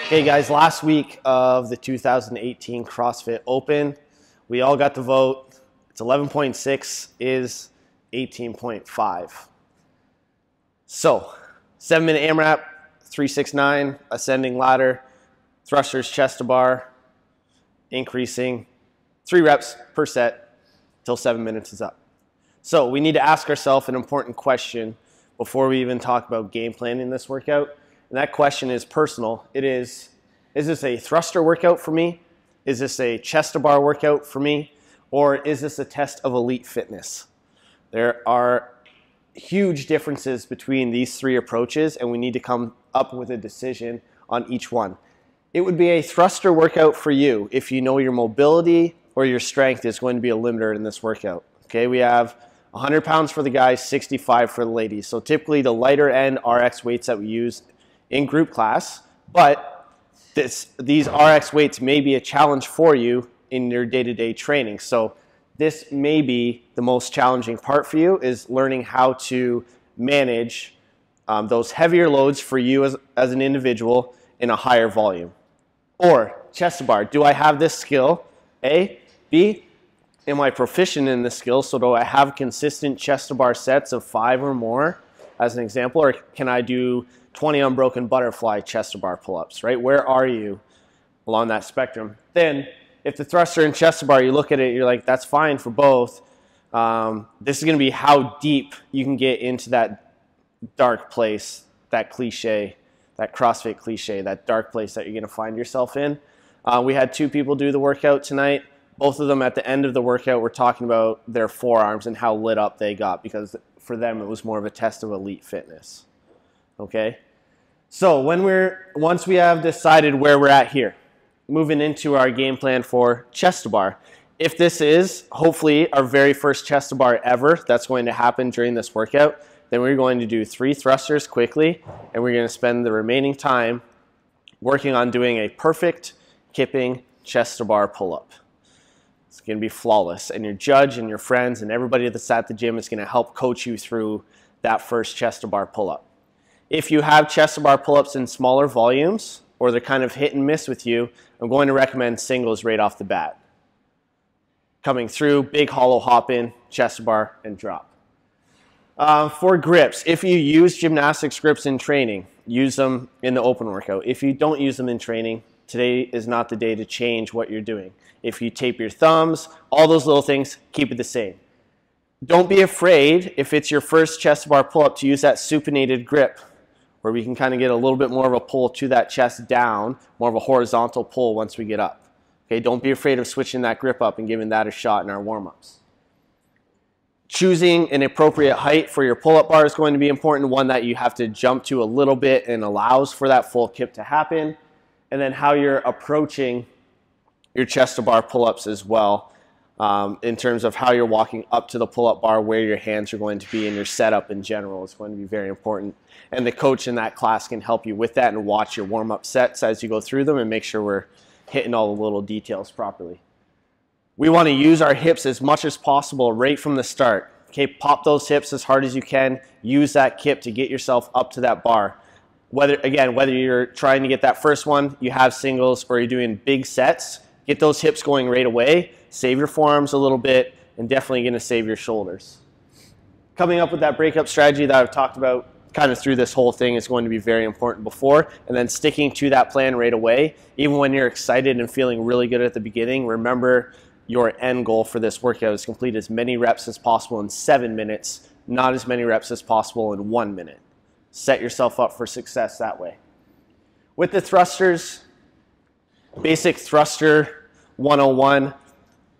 Okay guys, last week of the 2018 CrossFit Open, we all got to vote. It's 11.6 is 18.5. So, 7-minute AMRAP, 369, ascending ladder, thrusters, chest to bar, increasing 3 reps per set till 7 minutes is up. So we need to ask ourselves an important question before we even talk about game planning this workout. And that question is personal. It is this a thruster workout for me? Is this a chest to bar workout for me? Or is this a test of elite fitness? There are huge differences between these 3 approaches, and we need to come up with a decision on each one. It would be a thruster workout for you if you know your mobility or your strength is going to be a limiter in this workout. Okay, we have 100 pounds for the guys, 65 for the ladies. So typically the lighter end RX weights that we use in group class, but these RX weights may be a challenge for you in your day-to-day training. So this may be the most challenging part for you, is learning how to manage those heavier loads for you as an individual in a higher volume. Or chest to bar, do I have this skill? A. B, am I proficient in this skill? So do I have consistent chest to bar sets of 5 or more as an example? Or can I do 20 unbroken butterfly chest to bar pull-ups, right? Where are you along that spectrum? Then if the thruster and chest to bar, you look at it, you're like, that's fine for both. This is gonna be how deep you can get into that dark place, that cliche, that CrossFit cliche, that dark place that you're gonna find yourself in. We had 2 people do the workout tonight. Both of them at the end of the workout were talking about their forearms and how lit up they got, because for them it was more of a test of elite fitness. Okay? So once we have decided where we're at here, moving into our game plan for chest to bar. If this is hopefully our very first chest to bar ever, that's going to happen during this workout, then we're going to do 3 thrusters quickly, and we're going to spend the remaining time working on doing a perfect kipping chest to bar pull-up. It's going to be flawless, and your judge and your friends and everybody that's at the gym is going to help coach you through that first chest to bar pull-up. If you have chest to bar pull-ups in smaller volumes, or they're kind of hit and miss with you, I'm going to recommend singles right off the bat. Coming through, big hollow hop in, chest to bar, and drop. For grips, if you use gymnastics grips in training, use them in the open workout. If you don't use them in training, today is not the day to change what you're doing. If you tape your thumbs, all those little things, keep it the same. Don't be afraid, if it's your first chest to bar pull-up, to use that supinated grip, where we can kind of get a little bit more of a pull to that chest down, more of a horizontal pull once we get up. Okay, don't be afraid of switching that grip up and giving that a shot in our warm-ups. Choosing an appropriate height for your pull-up bar is going to be important, one that you have to jump to a little bit and allows for that full kip to happen. And then how you're approaching your chest to bar pull-ups as well, in terms of how you're walking up to the pull-up bar, where your hands are going to be, and your setup in general is going to be very important. And the coach in that class can help you with that and watch your warm-up sets as you go through them and make sure we're hitting all the little details properly. We want to use our hips as much as possible right from the start. Okay, pop those hips as hard as you can. Use that kip to get yourself up to that bar. Whether you're trying to get that first one, you have singles, or you're doing big sets, get those hips going right away. Save your forearms a little bit, and definitely going to save your shoulders. Coming up with that breakup strategy that I've talked about kind of through this whole thing is going to be very important before, and then sticking to that plan right away. Even when you're excited and feeling really good at the beginning, remember your end goal for this workout is complete as many reps as possible in 7 minutes, not as many reps as possible in 1 minute. Set yourself up for success that way. With the thrusters, basic thruster 101,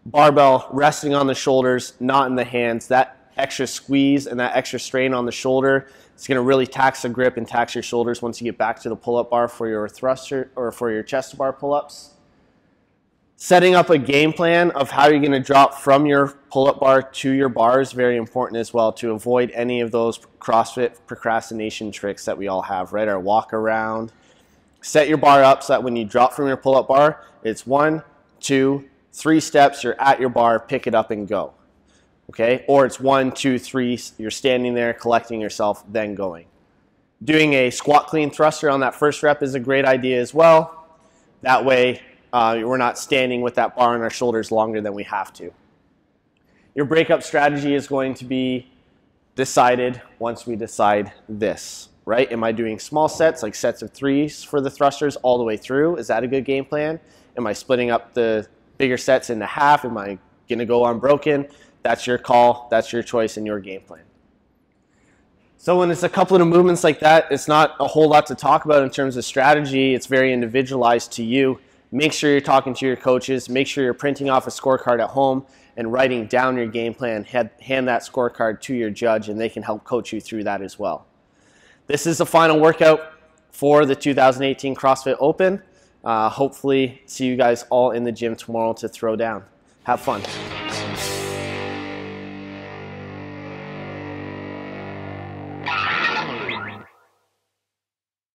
barbell resting on the shoulders, not in the hands. That extra squeeze and that extra strain on the shoulder, it's going to really tax the grip and tax your shoulders once you get back to the pull-up bar for your thruster or for your chest to bar pull-ups. Setting up a game plan of how you're going to drop from your pull-up bar to your bar is very important as well, to avoid any of those CrossFit procrastination tricks that we all have, right? Our walk around. Set your bar up so that when you drop from your pull-up bar, it's 1, 2, 3 steps, you're at your bar, pick it up and go. Okay? Or it's 1, 2, 3, you're standing there collecting yourself, then going. Doing a squat clean thruster on that first rep is a great idea as well. That way, we're not standing with that bar on our shoulders longer than we have to. Your breakup strategy is going to be decided once we decide this, right? Am I doing small sets, like sets of 3s for the thrusters all the way through? Is that a good game plan? Am I splitting up the bigger sets into half? Am I going to go unbroken? That's your call. That's your choice and your game plan. So when it's a couple of movements like that, it's not a whole lot to talk about in terms of strategy. It's very individualized to you. Make sure you're talking to your coaches. Make sure you're printing off a scorecard at home and writing down your game plan. Hand that scorecard to your judge, and they can help coach you through that as well. This is the final workout for the 2018 CrossFit Open. Hopefully see you guys all in the gym tomorrow to throw down. Have fun.